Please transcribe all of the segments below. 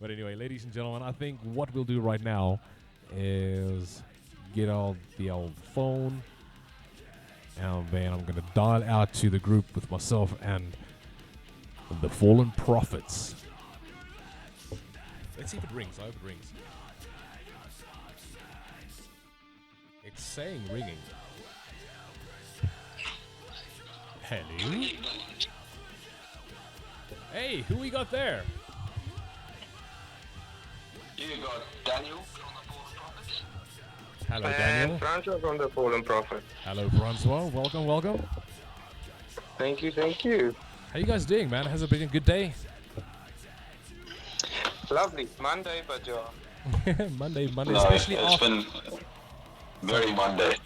But anyway, ladies and gentlemen, I think what we'll do right now is get out the old phone, and then I'm gonna dial out to the group with myself and the Fallen Prophets. Let's see if it rings. I hope it rings. It's saying ringing. Hello? Hey, who we got there? You got Daniel from the Fallen Prophets. Hello, And Daniel. Francois from the Fallen Prophet. Hello, Francois. Welcome, welcome. Thank you, thank you. How you guys doing, man? Has it been a good day? Lovely. Monday, but yeah. Monday, No, especially it's after been very Monday.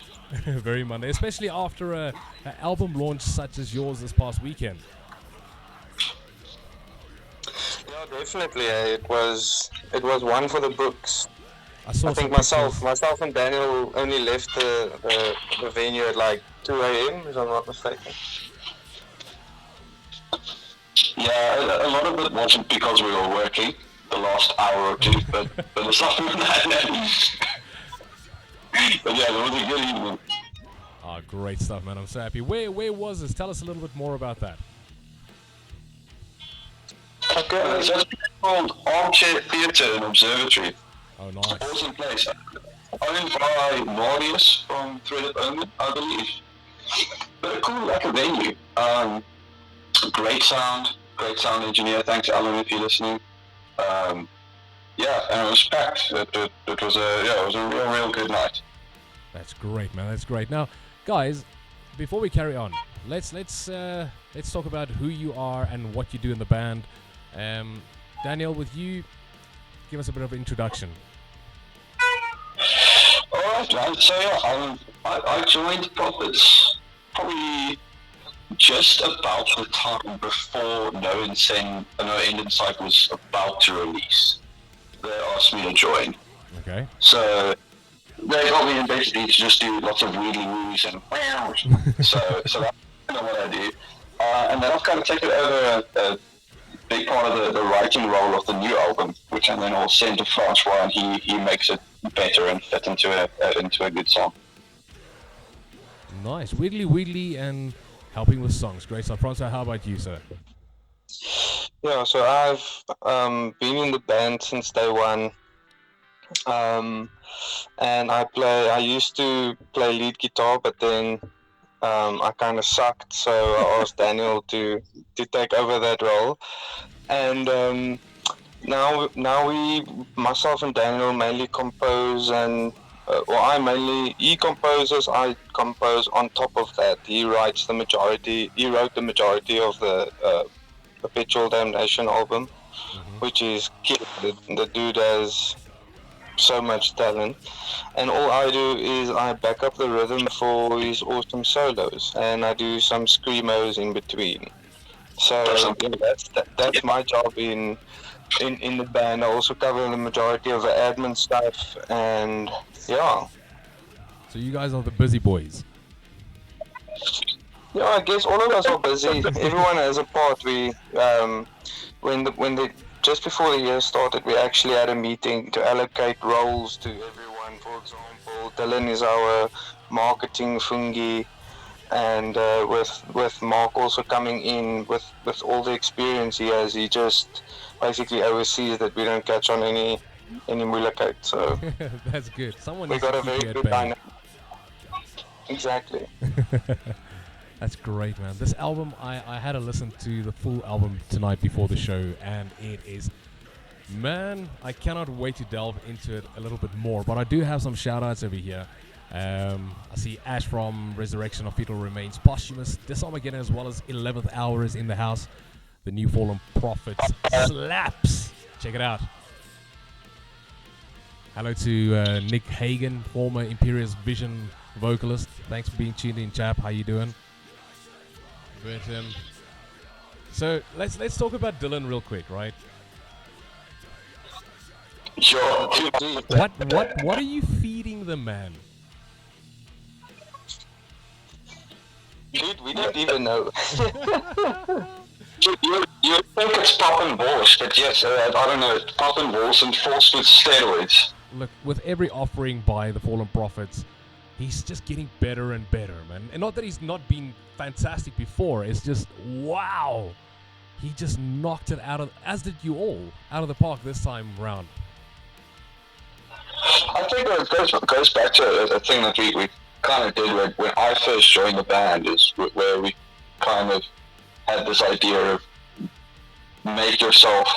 very Monday, especially after a album launch such as yours this past weekend. Yeah, definitely. It was one for the books. I saw I think some pictures. myself and Daniel only left the venue at like 2 a.m. if I'm not mistaken. Yeah, a lot of it wasn't because we were working the last hour or two, but aside from that, but yeah, it was a good evening. Ah, great stuff, man. I'm so happy. Where was this? Tell us a little bit more about that. Okay. So it's called Armchair Theatre and Observatory. Oh, nice. Awesome place. Owned by Marius from Thread of Omen, I believe. But a cool like a venue. Great sound engineer. Thanks, Alan, if you're listening. Yeah, and it was packed. It was a real good night. That's great, man. That's great. Now, guys, before we carry on, let's talk about who you are and what you do in the band. Daniel, with you, give us a bit of introduction. Alright, man. So yeah, I joined Prophets probably just about the time before No End in Sight was about to release. They asked me to join. Okay. So they got me in basically to just do lots of wheelie woos and wows. so that's kind of what I do. And then I've kind of taken over a big part of the writing role of the new album, which I then all send to Francois, and he makes it better and fit into a good song. Nice. Wiggly and helping with songs. Great stuff. Francois, how about you, sir? Yeah, so I've been in the band since day one. And I used to play lead guitar, but then I kind of sucked, so I asked Daniel to take over that role. And now myself and Daniel mainly compose, and he composes, I compose on top of that. He wrote the majority of the Perpetual Damnation album, which is the dude has so much talent, and all I do is I back up the rhythm for his awesome solos, and I do some screamos in between. So that's my job in the band. I also cover the majority of the admin stuff, and yeah. So you guys are the busy boys. Yeah, I guess all of us are busy. Everyone has a part. We just before the year started, we actually had a meeting to allocate roles to everyone. For example, Dylan is our marketing fungi, and with Mark also coming in with all the experience he has, he just basically oversees that we don't catch on any mulakate. So that's good. Someone we needs got to a keep very you at good bay. dynamic. Exactly. That's great, man. This album, I had to listen to the full album tonight before the show, and it is, man, I cannot wait to delve into it a little bit more. But I do have some shout-outs over here. I see Ash from Resurrection of Fetal Remains, Posthumous, This Armageddon, as well as 11th Hour is in the house. The new Fallen Prophets slaps. Check it out. Hello to Nick Hagen, former Imperious Vision vocalist. Thanks for being tuned in, chap. How you doing? But, so let's talk about Dylan real quick, right? Sure. What are you feeding the man? Dude, we don't even know. You think it's pop and balls, but yes, I don't know, it's pop and balls and forced with steroids. Look, with every offering by the Fallen Prophets, he's just getting better and better, man. And not that he's not been fantastic before, it's just, wow. He just knocked it out of, as did you all, out of the park this time round. I think it goes back to a thing that we kind of did when I first joined the band, is where we kind of had this idea of make yourself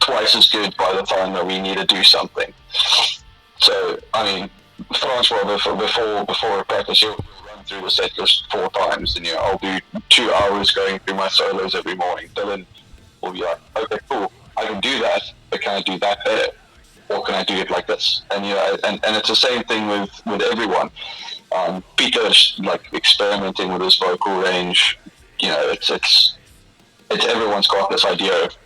twice as good by the time that we need to do something. So, I mean, Francois, before practice, he'll run through the set list 4 times, and I'll do 2 hours going through my solos every morning. Dylan will be like, okay, cool, I can do that, but can I do that better? Or can I do it like this? And and it's the same thing with everyone. Peter's like experimenting with his vocal range. It's everyone's got this idea of,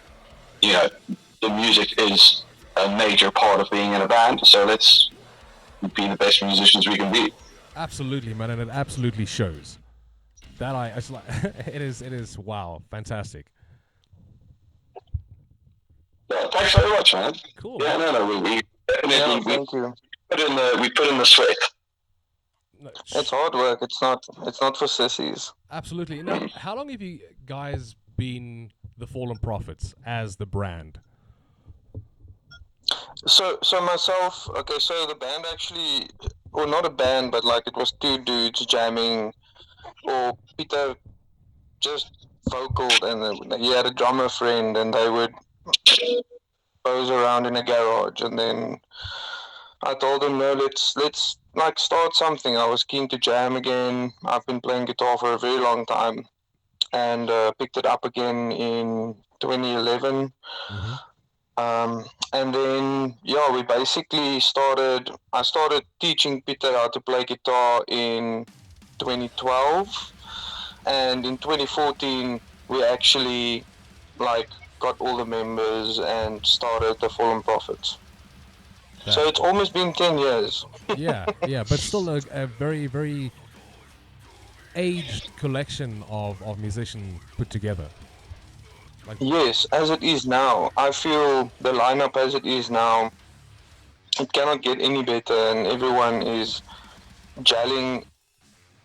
the music is a major part of being in a band. So let's be the best musicians we can be. Absolutely, man, and it absolutely shows. It's like it is wow, fantastic. Yeah, thanks very much, man. Cool. Yeah, no, we definitely thank you. We put in the sweat. No, It's hard work. It's not for sissies. absolutely. Now, how long have you guys been the Fallen Prophets as the brand? So myself, okay, so the band actually, or not a band, but like it was 2 dudes jamming, or Peter just vocaled, and then he had a drummer friend, and they would pose around in a garage, and then I told him, no, let's like start something. I was keen to jam again. I've been playing guitar for a very long time, and picked it up again in 2011. Mm-hmm. And then, we basically I started teaching Peter how to play guitar in 2012. And in 2014, we actually, got all the members and started the Fallen Prophets. So it's almost been 10 years. yeah, but still a very, very aged collection of musicians put together. Yes, as it is now. I feel the lineup as it is now, it cannot get any better, and everyone is gelling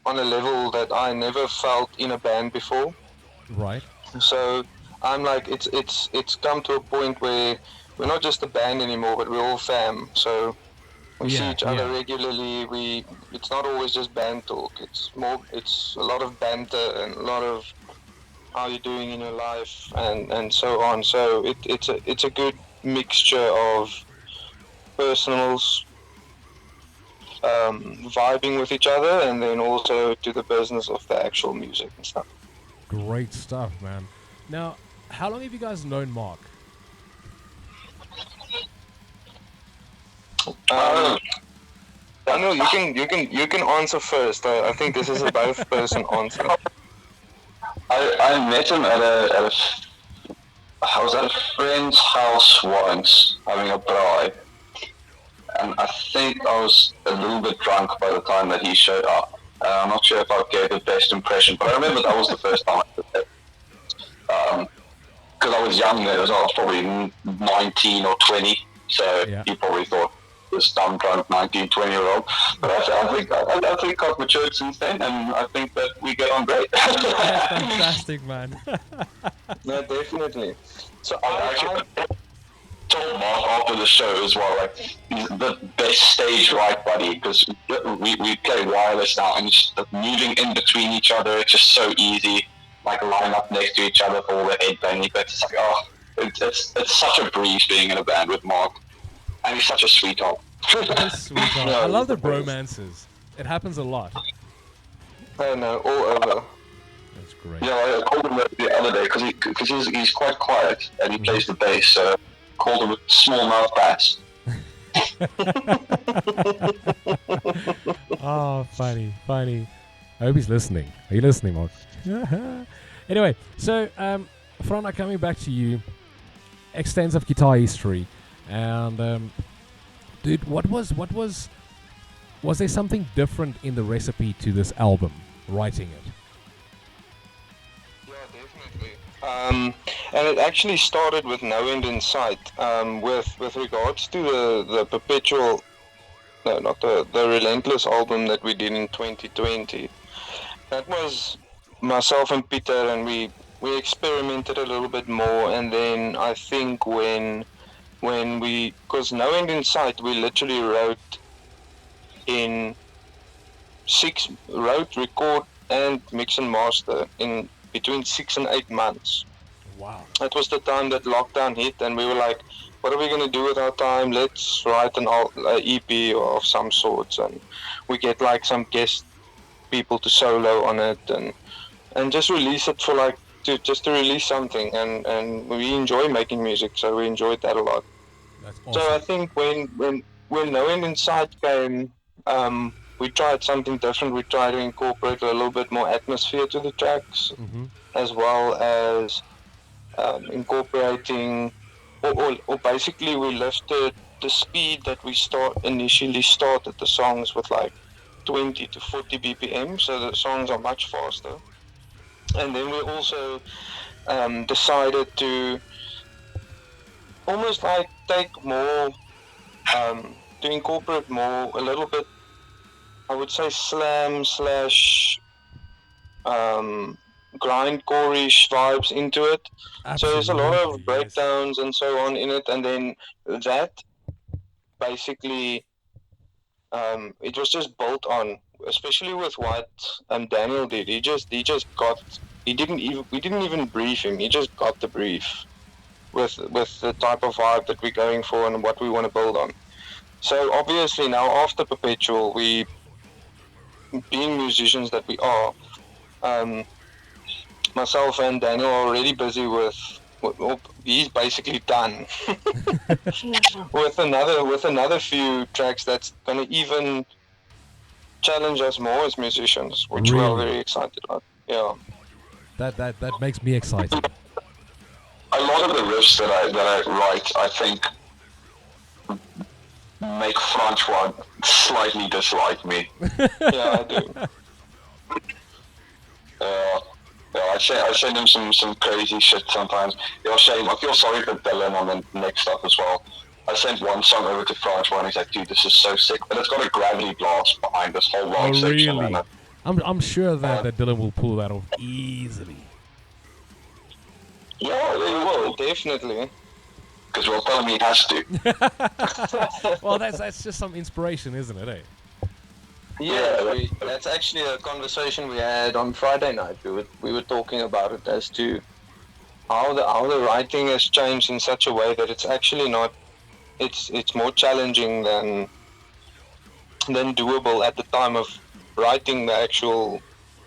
on a level that I never felt in a band before. Right. So I'm like, it's come to a point where we're not just a band anymore, but we're all fam. So we see each other regularly. It's not always just band talk. It's a lot of banter and a lot of how you're doing in your life and so on. So it's a good mixture of personals, vibing with each other, and then also to the business of the actual music and stuff. Great stuff, man. Now, how long have you guys known Mark? Daniel, you can answer first. I think this is a both person answer. I met him I was at a friend's house once having a braai, and I think I was a little bit drunk by the time that he showed up. I'm not sure if I gave the best impression, but I remember that was the first time I did it. Because I was young then, I was probably 19 or 20, so he probably thought this dumb drunk 19, 20-year-old. But I think I've matured since then, and I think that we get on great. That's fantastic, man. No, definitely. So I told Mark after the show as well, like, he's the best stage right buddy, because we play wireless now, and just moving in between each other, it's just so easy. Like, line up next to each other for all the headbanging, but it's like, it's such a breeze being in a band with Mark, and he's such a sweetheart. Sweetheart. I love the bromances. It happens a lot. I know, all over. That's great. Yeah, I called him the other day because he's quite quiet and he plays the bass. So I called him a small mouth bass. Oh, funny. I hope he's listening. Are you listening, Mark? Anyway, so Fran, coming back to you, extensive guitar history, and dude, what was there something different in the recipe to this album, writing it? Yeah, definitely. And it actually started with No End in Sight. With regards to the Perpetual, no, not the Relentless album that we did in 2020. That was myself and Peter, and we experimented a little bit more. And then I think when we, because No End in Sight, we literally wrote in wrote, record, and mix and master in between 6 and 8 months. Wow. That was the time that lockdown hit, and we were like, what are we going to do with our time? Let's write an EP of some sorts, and we get like some guest people to solo on it, and just release it for like, to release something, and we enjoy making music, so we enjoyed that a lot. That's So I awesome. think when No End in Sight came, we tried something different. We tried to incorporate a little bit more atmosphere to the tracks, Mm-hmm. as well as incorporating, or basically we lifted the speed that we initially started the songs with, like 20 to 40 BPM, so the songs are much faster. And then we also decided to almost like take more, to incorporate more, a little bit, I would say, slam slash grindcore-ish vibes into it. So there's a lot Absolutely, of yes. breakdowns and so on in it, and then that basically, it was just built on, especially with what Daniel did. He didn't even we didn't even brief him. He just got the brief with the type of vibe that we're going for and what we want to build on. So obviously now after Perpetual, we, being musicians that we are, um, myself and Daniel are already busy with. He's basically done with another few tracks that's gonna even challenge us more as musicians, which we are Really. very excited about. Yeah. That makes me excited. A lot of the riffs that I write, I think, make Francois slightly dislike me. Yeah, I do. Uh, I send him some crazy shit sometimes. Shame. I feel sorry for Dylan on the next stuff as well. I sent one song over to Francois and he's like, dude, this is so sick. But it's got a gravity blast behind this whole Oh, long section. really? And I'm sure that Dylan will pull that off easily. yeah, he will. Definitely. Because we'll tell him he has to. Well, that's just some inspiration, isn't it? Eh? Yeah, that's actually a conversation we had on Friday night. We were talking about it as to how the writing has changed in such a way that it's actually not, it's more challenging than doable at the time of writing the actual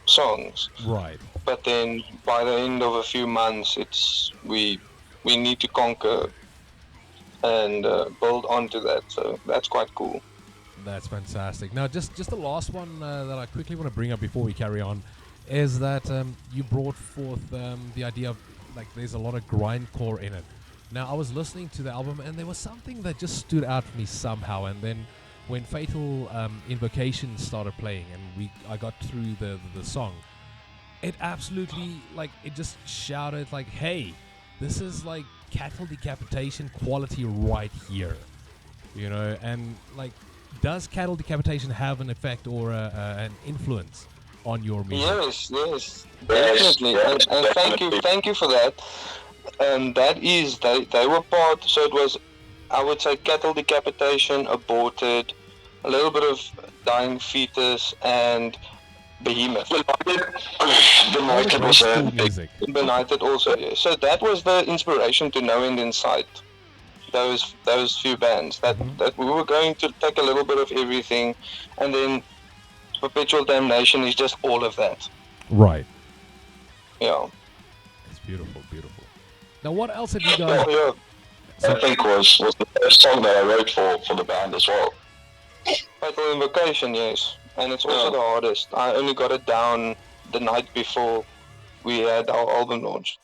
songs. Right. But then by the end of a few months, it's we need to conquer and build onto that. So that's quite cool. That's fantastic. Now, just the last one that I quickly want to bring up before we carry on is that you brought forth the idea of, like, there's a lot of grindcore in it. Now, I was listening to the album and there was something that just stood out for me somehow. And then when Fatal Invocation started playing and I got through the song, it absolutely, like, it just shouted like, hey, this is like cattle decapitation quality right here, you know. And like, does cattle decapitation have an effect or an influence on your music? Yes, definitely. And thank you for that. And that is, they were part. So it was, I would say, cattle decapitation, aborted, a little bit of dying fetus, and behemoth. Benighted was a big music. Benighted also. Yeah. So that was the inspiration to No End in Sight. Those few bands that we were going to take a little bit of everything, and then Perpetual Damnation is just all of that. Right. Yeah. It's beautiful, beautiful. Now, what else have you guys? Yeah. I think was the first song that I wrote for the band as well. Fatal Invocation, yes. And it's also the hardest. I only got it down the night before we had our album launch.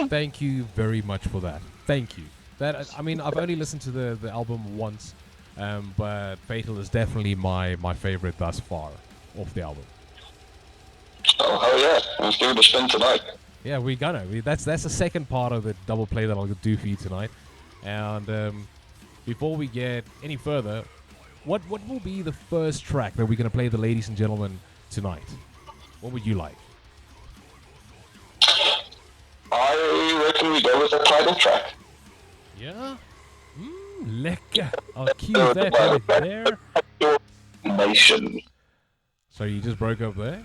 Thank you very much for that. Thank you. That, I mean, I've only listened to the album once, but Fatal is definitely my favorite thus far off the album. Oh, hell yeah. Let's give it a spin tonight. Yeah, we're gonna. That's the second part of the double play that I'll do for you tonight. And before we get any further, what will be the first track that we're gonna play, the ladies and gentlemen, tonight? What would you like? I reckon we go with the title track. Yeah? Lekker. I'll cue that right there. Nation. So you just broke up there?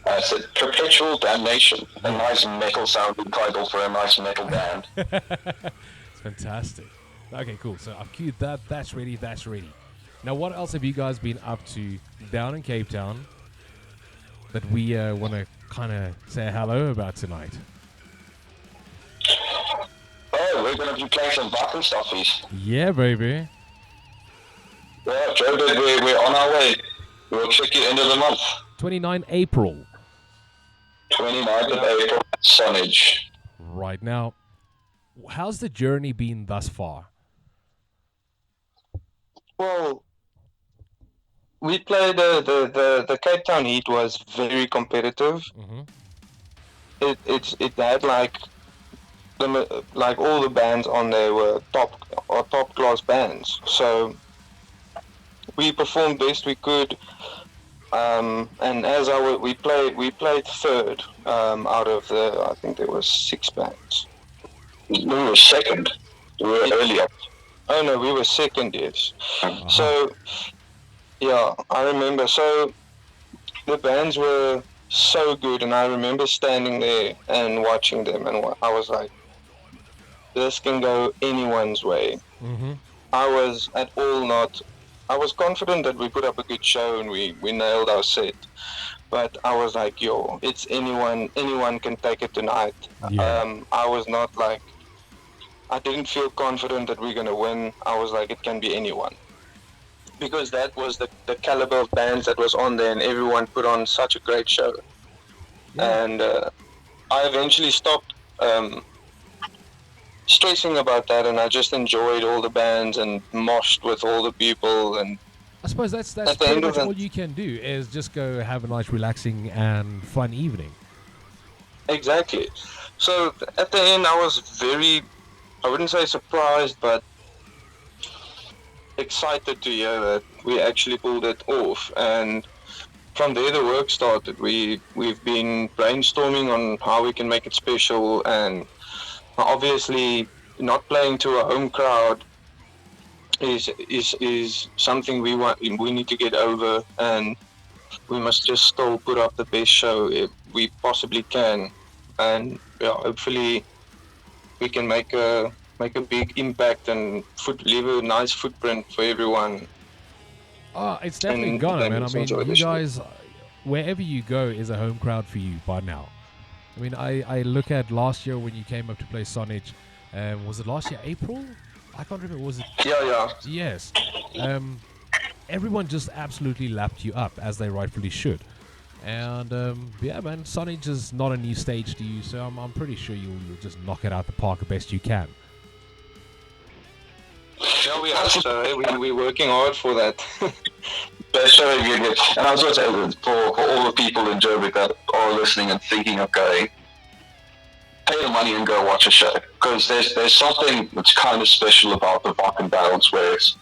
I said Perpetual Damnation. A nice metal sounding title for a nice metal band. It's fantastic. Okay, cool. So I've queued that. That's ready. That's ready. Now, what else have you guys been up to down in Cape Town that we want to kind of say hello about tonight? Oh, we're going to be playing some Wacken stuffies. Yeah, baby. Yeah, Joe, we're on our way. We'll check you end of the month. 29 April. 29th of April, Sonnage. Right now, how's the journey been thus far? Well, we played the Cape Town heat was very competitive. Mm-hmm. It had like all the bands on there were top class bands. So we performed best we could. And as we played third out of I think there was 6 bands. We were second. We were earlier. Oh no, we were second, yes. Uh-huh. So, yeah, I remember. So the bands were so good, and I remember standing there and watching them, and I was like, this can go anyone's way. Mm-hmm. I was confident that we put up a good show and we nailed our set. But I was like, yo, it's anyone can take it tonight. Yeah. I was not like, I didn't feel confident that we're going to win. I was like, it can be anyone. Because that was the caliber of bands that was on there, and everyone put on such a great show. Yeah. And I eventually stopped stressing about that, and I just enjoyed all the bands and moshed with all the people. And I suppose that's pretty much all you can do, is just go have a nice relaxing and fun evening. Exactly. So at the end, I was very, I wouldn't say surprised, but excited to hear that we actually pulled it off. And from there the work started. We've been brainstorming on how we can make it special, and obviously not playing to a home crowd is something we need to get over, and we must just still put up the best show if we possibly can. And yeah, hopefully we can make a big impact and leave a nice footprint for everyone. Oh, it's definitely gonna, man. I mean, you guys, wherever you go is a home crowd for you by now. I mean, I look at last year when you came up to play Sonnage. Was it last year, April? I can't remember. Was it? Yeah. Yes. Everyone just absolutely lapped you up, as they rightfully should. And yeah, man, Sonnage is not a new stage to you, so I'm pretty sure you'll just knock it out the park the best you can. Yeah, we are. So we're working hard for that. Best show you get. And I was going to say, for all the people in Joburg that are listening and thinking of going, pay the money and go watch a show. Because there's something that's kind of special about the Wacken battles, where it's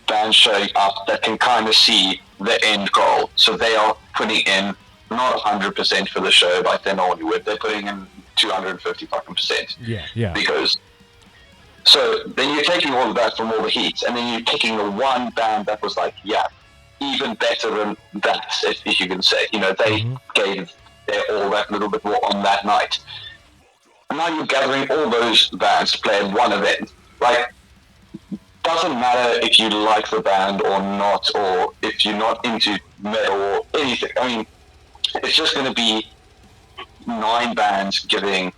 bands showing up that can kind of see the end goal. So they are putting in not 100% for the show like they normally would. They're putting in 250%. Yeah. Because so then you're taking all of that from all the heats, and then you're picking the one band that was like, yeah, even better than that, if you can say. You know, they gave their all that little bit more on that night. And now you're gathering all those bands to play at one event. Like, doesn't matter if you like the band or not, or if you're not into metal or anything. I mean, it's just going to be 9 bands giving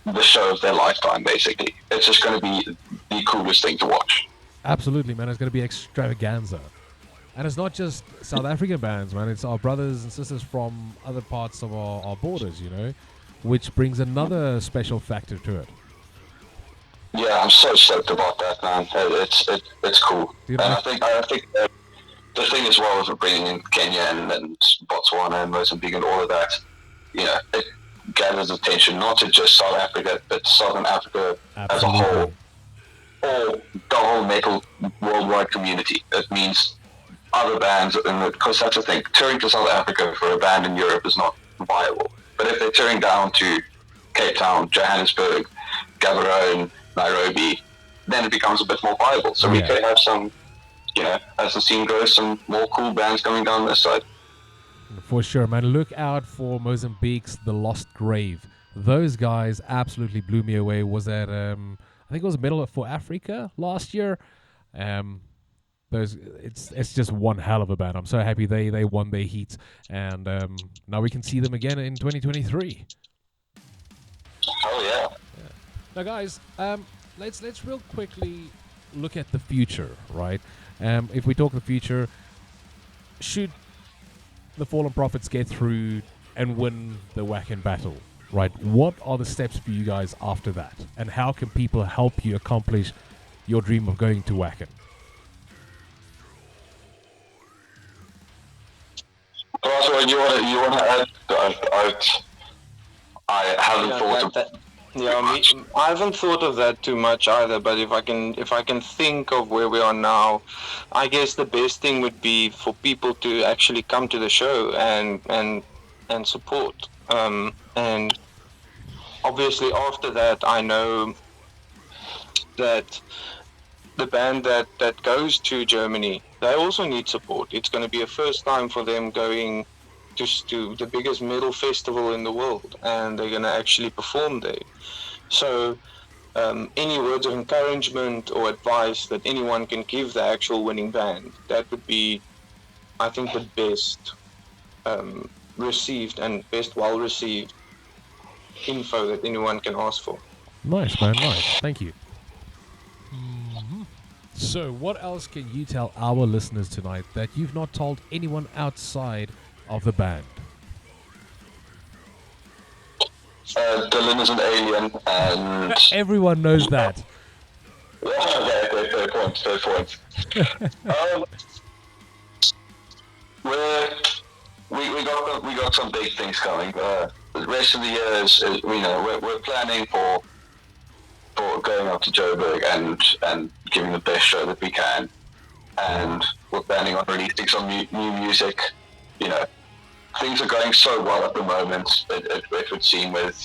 the show of their lifetime, basically. It's just going to be the coolest thing to watch. Absolutely, man. It's going to be extravaganza. And it's not just South African bands, man. It's our brothers and sisters from other parts of our borders, you know, which brings another special factor to it. Yeah, I'm so stoked about that, man. It's cool. Dude, and I think the thing as well is bringing in Kenya and Botswana and Mozambique and all of that, you know, gathers attention, not to just South Africa, but Southern Africa as a Absolutely. whole, or the whole metal worldwide community. It means other bands, because that's the thing. Touring to South Africa for a band in Europe is not viable. But if they're touring down to Cape Town, Johannesburg, Gaborone, Nairobi, then it becomes a bit more viable. So we could have some, as the scene grows, some more cool bands coming down this side. For sure, man. Look out for Mozambique's The Lost Grave. Those guys absolutely blew me away. Was that I think it was a medal for Africa last year. It's just one hell of a band. I'm so happy they won their heat, and now we can see them again in 2023. Oh yeah. Now, guys, let's real quickly look at the future, right? If we talk the future, should the Fallen Prophets get through and win the Wacken battle, right? What are the steps for you guys after that? And how can people help you accomplish your dream of going to Wacken? What you want to add? I haven't thought of that. I haven't thought of that too much either. But if I can think of where we are now, I guess the best thing would be for people to actually come to the show and support. And obviously after that, I know that the band that goes to Germany, they also need support. It's going to be a first time for them going to the biggest metal festival in the world, and they're going to actually perform there. So any words of encouragement or advice that anyone can give the actual winning band, that would be, I think, the best received and best well-received info that anyone can ask for. Nice, man, nice. Thank you. So, what else can you tell our listeners tonight that you've not told anyone outside of the band? Dylan is an alien, and everyone knows that. Okay, fair point. We got some big things coming. The rest of the year is we're planning for going up to Joburg and giving the best show that we can, and we're planning on releasing some new music. Things are going so well at the moment. It would seem, with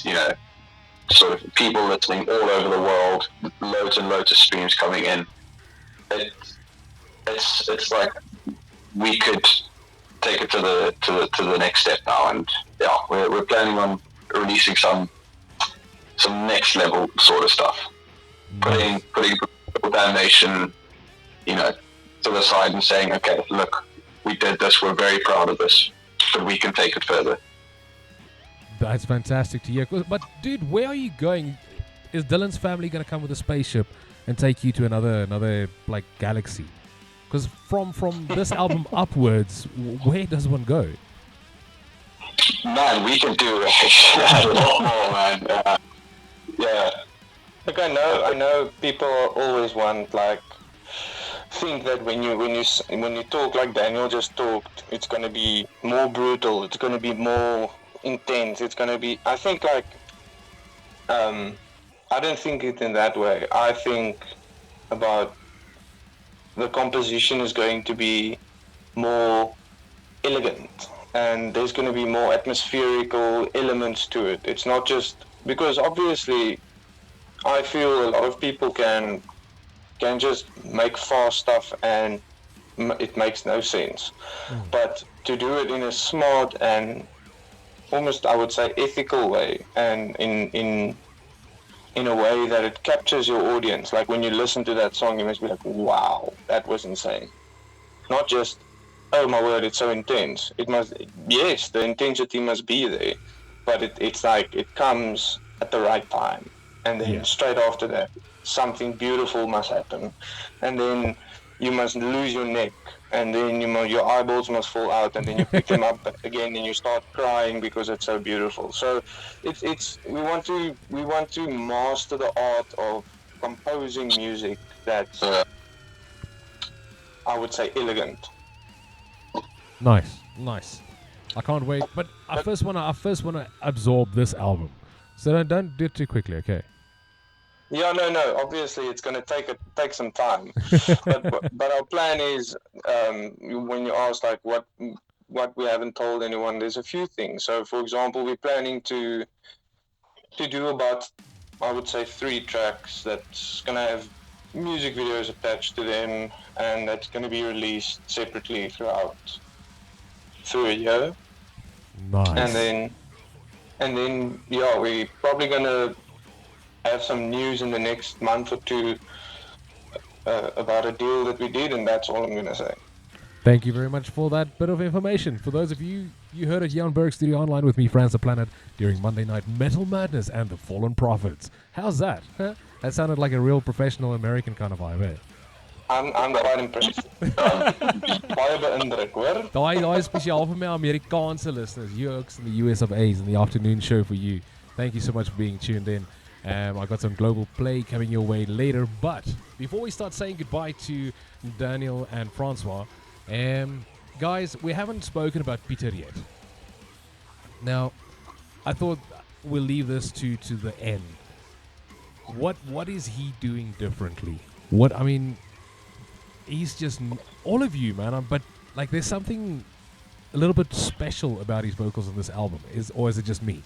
sort of people listening all over the world, loads and loads of streams coming in. It's like we could take it to the next step now, and we're planning on releasing some next level sort of stuff. Putting Perpetual Damnation, to the side and saying, okay, look, we did this. We're very proud of this, but we can take it further. That's fantastic to hear. But dude, where are you going? Is Dylan's family going to come with a spaceship and take you to another like galaxy? Because from this album upwards, where does one go? Man, we can do a lot more, man. Yeah. Look, I know people always think that when you talk like Daniel just talked, it's gonna be more brutal, it's gonna be more intense, it's gonna be. I think I don't think it in that way. I think about the composition is going to be more elegant, and there's going to be more atmospherical elements to it. It's not just because obviously I feel a lot of people can just make fast stuff and it makes no sense. But to do it in a smart and almost, I would say, ethical way, and in a way that it captures your audience. Like when you listen to that song, you must be like, wow, that was insane. Not just, oh my word, it's so intense. It must, yes, the intensity must be there, but it's like it comes at the right time. And then straight after that, something beautiful must happen. And then you must lose your neck, and then your eyeballs must fall out, and then you pick them up again and you start crying because it's so beautiful. So we want to master the art of composing music that's I would say elegant. Nice. I can't wait. But I first wanna absorb this album. So don't do it too quickly, okay? Yeah, no. Obviously, it's going to take some time. but our plan is, when you ask like what we haven't told anyone, there's a few things. So, for example, we're planning to do about, I would say, 3 tracks that's going to have music videos attached to them, and that's going to be released separately through a year. Nice. And then yeah, we're probably going to have some news in the next month or two about a deal that we did, and that's all I'm going to say. Thank you very much for that bit of information. For those of you heard it here on Berg Studio Online with me, Franz the Planet, during Monday Night Metal Madness and the Fallen Prophets. How's that? Huh? That sounded like a real professional American kind of vibe, eh? I'm quite impressed. Baie beïndruk, hoor. Daai spesiaal vir my Amerikaanse listeners, Jurks in the US of A's in the afternoon show for you. Thank you so much for being tuned in. I got some global play coming your way later, but before we start saying goodbye to Daniel and Francois, guys, we haven't spoken about Peter yet. Now, I thought we'll leave this to the end. What is he doing differently? He's just all of you, man. But like, there's something a little bit special about his vocals on this album. Or is it just me?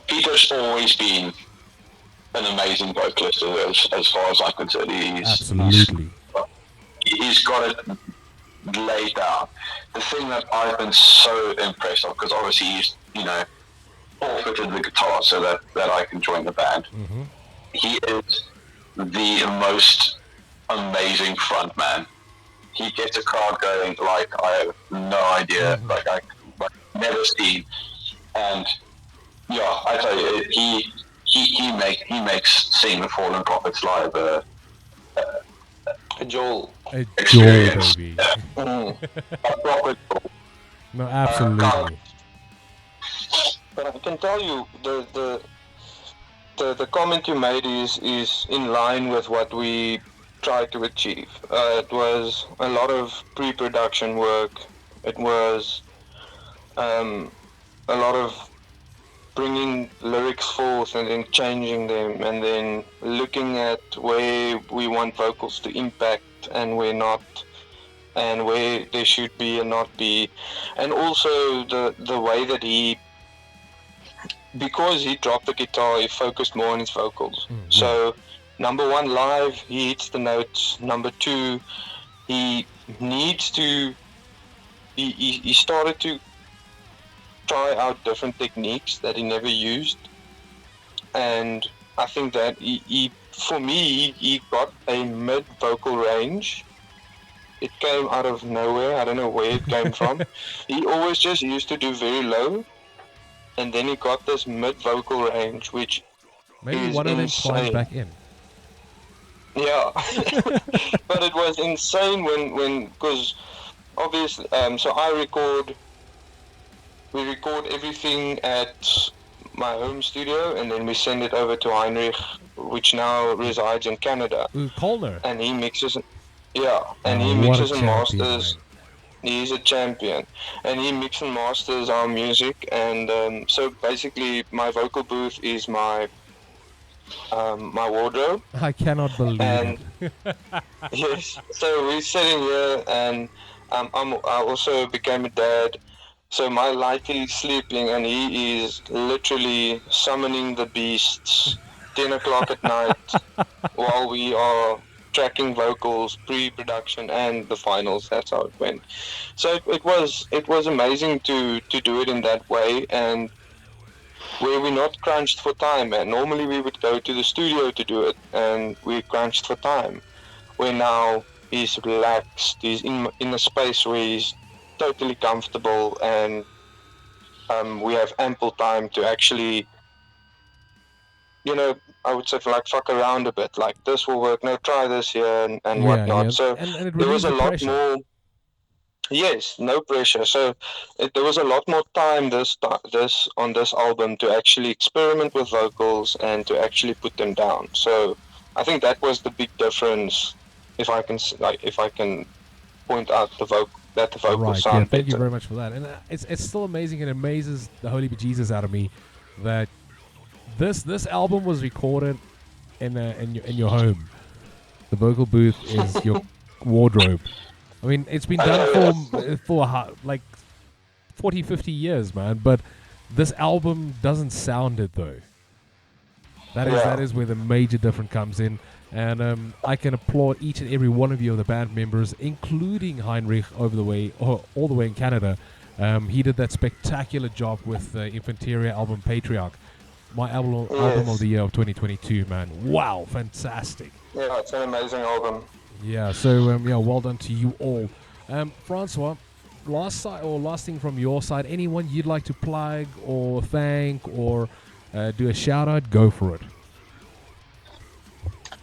Peter's always been an amazing vocalist as far as I consider. Absolutely. He's got it laid down. The thing that I've been so impressed of, because obviously he's, forfeited the guitar so that I can join the band. Mm-hmm. He is the most amazing front man. He gets a crowd going like I have no idea, like I've never seen. And yeah, I tell you, he makes seeing the Fallen Prophets live a joy, baby. A proper joy. No, absolutely. But I can tell you, the comment you made is in line with what we tried to achieve. It was a lot of pre-production work. It was a lot of bringing lyrics forth and then changing them, and then looking at where we want vocals to impact and where not, and where they should be and not be. And also the way that because he dropped the guitar, he focused more on his vocals. Mm-hmm. So, number 1, live, he hits the notes. Number 2, he started to try out different techniques that he never used. And I think that he got a mid-vocal range. It came out of nowhere. I don't know where it came from. He always just used to do very low. And then he got this mid-vocal range, which maybe is one of them insane. climbed back in. Yeah, but it was insane when because obviously, so we record everything at my home studio, and then we send it over to Heinrich, which now resides in Canada. Kolner. And he mixes, and he mixes and masters. Man. He's a champion, and he mixes and masters our music. And so basically, my vocal booth is my wardrobe. I cannot believe it. Yes, so we're sitting here, and I also became a dad. So my lighty is sleeping, and he is literally summoning the beasts 10 o'clock at night while we are tracking vocals, pre-production, and the finals. That's how it went. So it was amazing to do it in that way, and where we're not crunched for time. And normally we would go to the studio to do it, and we're crunched for time. Where now he's relaxed, he's in a space where he's totally comfortable, and we have ample time to actually, I would say, fuck around a bit, like this will work, no, try this here, and whatnot. Yeah. So and there was a lot pressure. more. Yes, no pressure. So there was a lot more time on this album to actually experiment with vocals and to actually put them down. So I think that was the big difference, if I can point out the vocals Right, sound yeah, thank you better. very much for that. And it's still amazing and amazes the holy bejesus out of me that this album was recorded in your home. The vocal booth is your wardrobe. I mean, it's been done for like 40, 50 years, man, but this album doesn't sound it though. That is where the major difference comes in. And I can applaud each and every one of you of the band members, including Heinrich all the way in Canada. He did that spectacular job with the Infanteria album Patriarch, my album of the year of 2022, man. Wow, fantastic. Yeah, it's an amazing album. Yeah, so well done to you all. Francois, last thing from your side, anyone you'd like to plug or thank or do a shout out, go for it.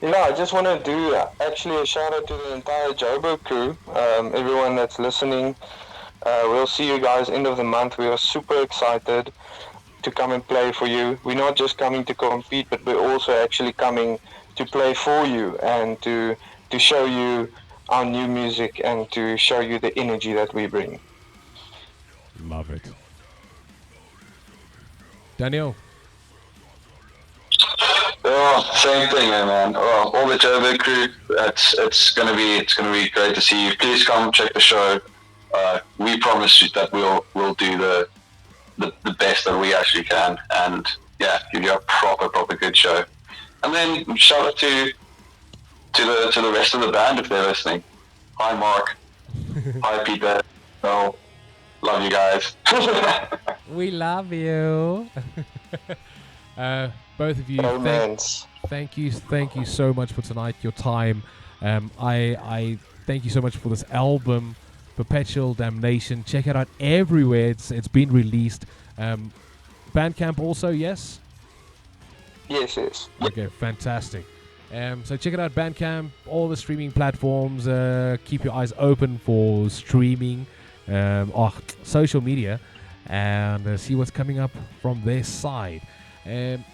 Yeah, I just want to do actually a shout out to the entire Joburg crew, everyone that's listening. We'll see you guys end of the month. We are super excited to come and play for you. We're not just coming to compete, but we're also actually coming to play for you and to show you our new music and to show you the energy that we bring. Love it. Daniel? Oh, same thing, man. Oh, all the Joburg crew. It's gonna be great to see you. Please come check the show. We promise you that we'll do the best that we actually can, and give you a proper good show. And then shout out to the rest of the band if they're listening. Hi, Mark. Hi, Peter. No, love you guys. We love you. Both of you, thank you so much for tonight, your time. I thank you so much for this album, Perpetual Damnation. Check it out everywhere. It's been released. Bandcamp also, yes? Yes. Okay, fantastic. So check it out, Bandcamp, all the streaming platforms. Keep your eyes open for streaming, social media, and see what's coming up from their side.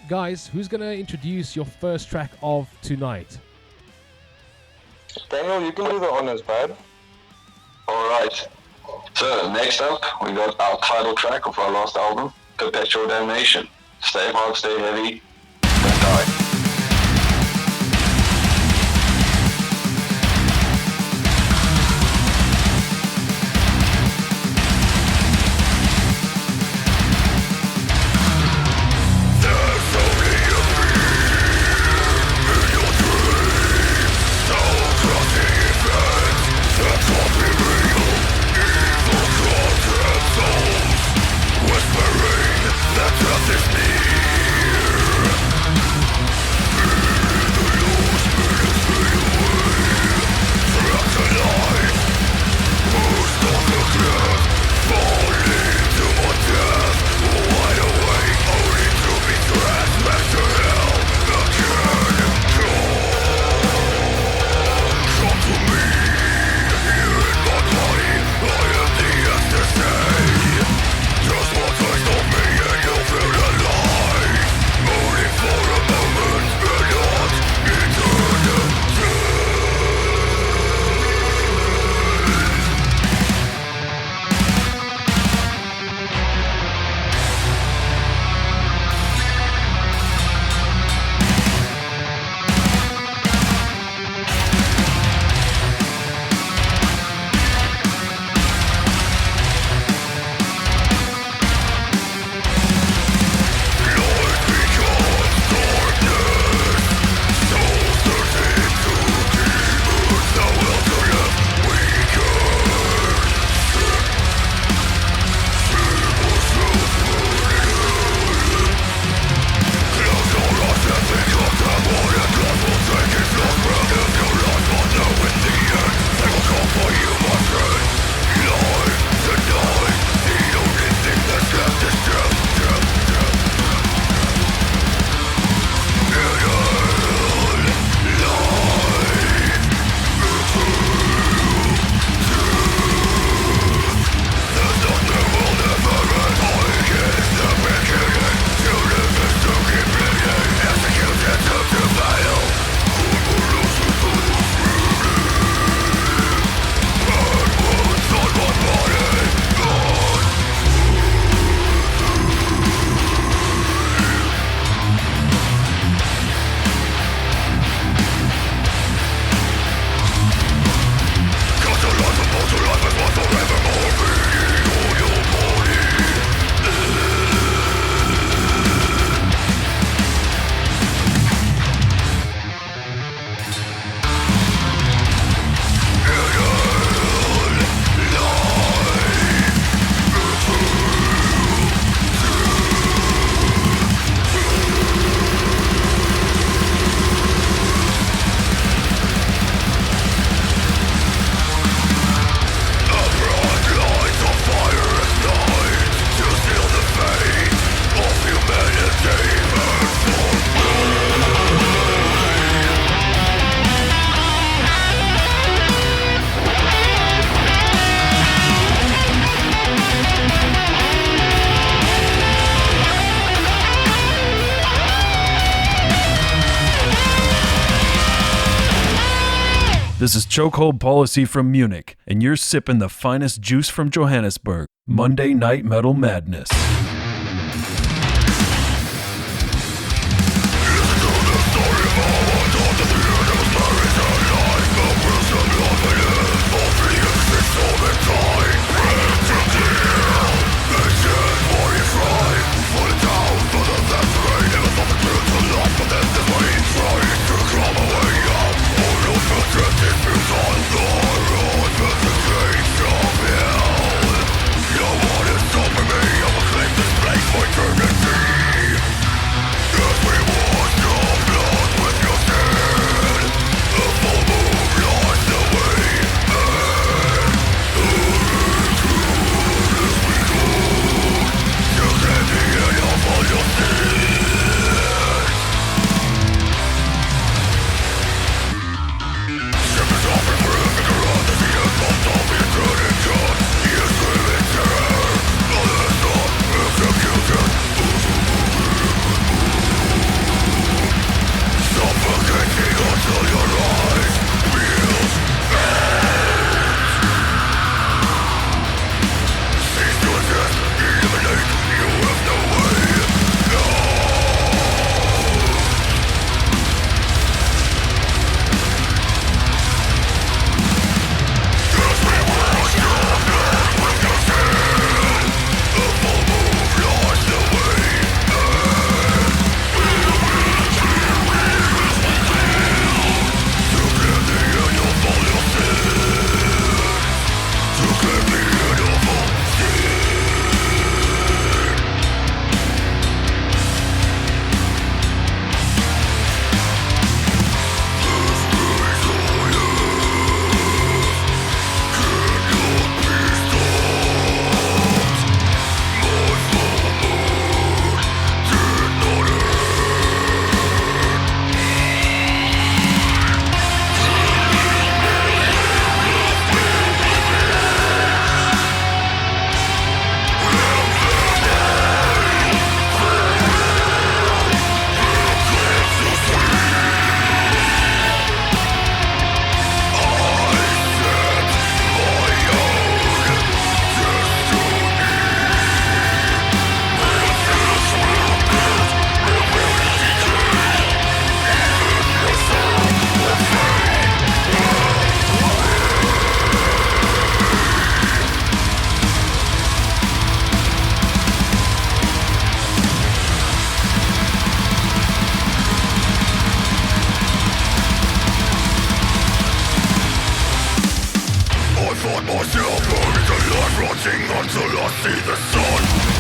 Guys, who's going to introduce your first track of tonight? Daniel, you can do the honors, bud. Alright. So, next up, we got our title track of our last album, Perpetual Damnation. Stay hard, stay heavy, don't die. Whispering that death is near. This is Chokehold Policy from Munich, and you're sipping the finest juice from Johannesburg. Monday Night Metal Madness. Myself buried alive, rotting until I see the sun.